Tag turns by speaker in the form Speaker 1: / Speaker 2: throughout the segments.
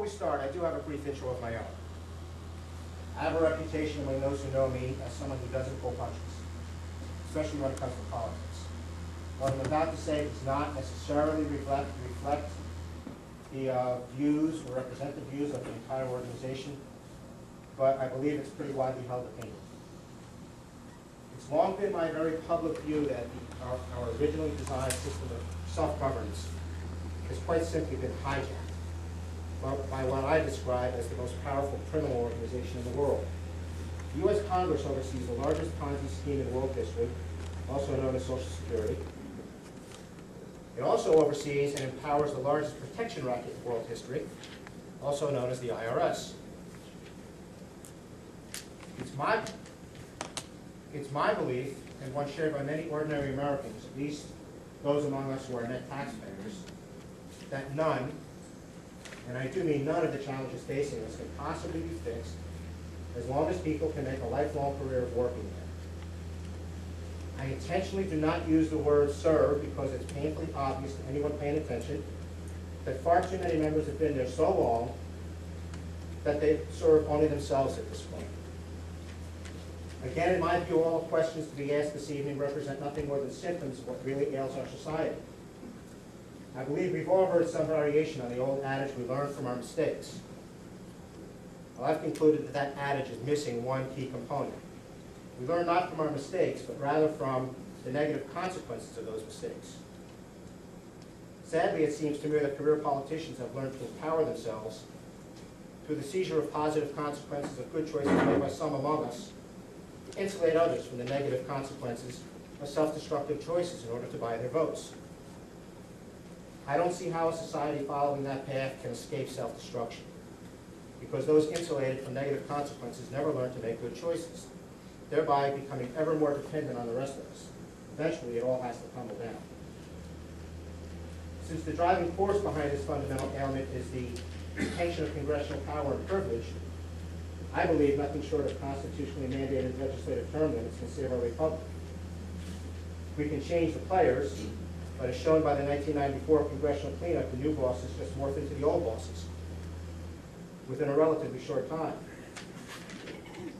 Speaker 1: we start, I do have a brief intro of my own. I have a reputation among those who know me as someone who doesn't pull punches, especially when it comes to politics. What I'm about to say does not necessarily reflect the views or represent the views of the entire organization, but I believe it's pretty widely held opinion. It's long been my very public view that our originally designed system of self-governance has quite simply been hijacked by what I describe as the most powerful criminal organization in the world. The U.S. Congress oversees the largest Ponzi scheme in world history, also known as Social Security. It also oversees and empowers the largest protection racket in world history, also known as the IRS. It's my belief, and one shared by many ordinary Americans, at least those among us who are net taxpayers, that none, and I do mean none, of the challenges facing us can possibly be fixed as long as people can make a lifelong career of working there. I intentionally do not use the word serve because it's painfully obvious to anyone paying attention that far too many members have been there so long that they serve only themselves at this point. Again, in my view, all the questions to be asked this evening represent nothing more than symptoms of what really ails our society. I believe we've all heard some variation on the old adage, we learn from our mistakes. Well, I've concluded that that adage is missing one key component. We learn not from our mistakes, but rather from the negative consequences of those mistakes. Sadly, it seems to me that career politicians have learned to empower themselves through the seizure of positive consequences of good choices made by some among us, to insulate others from the negative consequences of self-destructive choices in order to buy their votes. I don't see how a society following that path can escape self-destruction, because those insulated from negative consequences never learn to make good choices, thereby becoming ever more dependent on the rest of us. Eventually, it all has to tumble down. Since the driving force behind this fundamental ailment is the retention of congressional power and privilege, I believe nothing short of constitutionally mandated legislative term limits can save our republic. We can change the players, but as shown by the 1994 congressional cleanup, the new bosses just morphed into the old bosses within a relatively short time.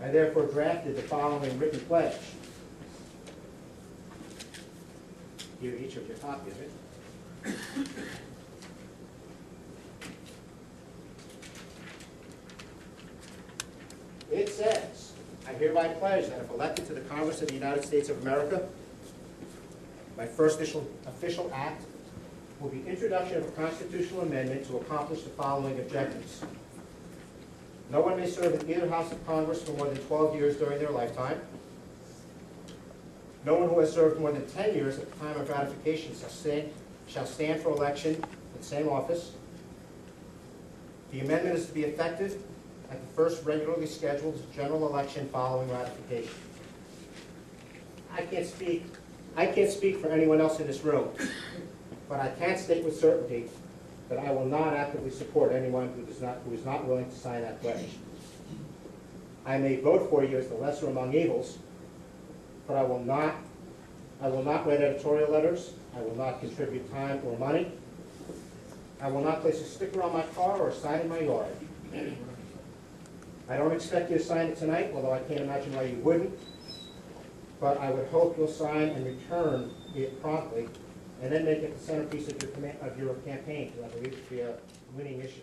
Speaker 1: I therefore drafted the following written pledge. Give each of you a copy of it. It says, I hereby pledge that if elected to the Congress of the United States of America, my first official act will be introduction of a constitutional amendment to accomplish the following objectives. No one may serve in either House of Congress for more than 12 years during their lifetime. No one who has served more than 10 years at the time of ratification shall stand for election in the same office. The amendment is to be effective at the first regularly scheduled general election following ratification. I can't speak for anyone else in this room, but I can state with certainty that I will not actively support anyone who is not willing to sign that pledge. I may vote for you as the lesser among evils, but I will not write editorial letters. I will not contribute time or money. I will not place a sticker on my car or a sign in my yard. I don't expect you to sign it tonight, although I can't imagine why you wouldn't. But I would hope you'll sign and return it promptly, and then make it the centerpiece of your campaign, because I believe it to be a winning issue.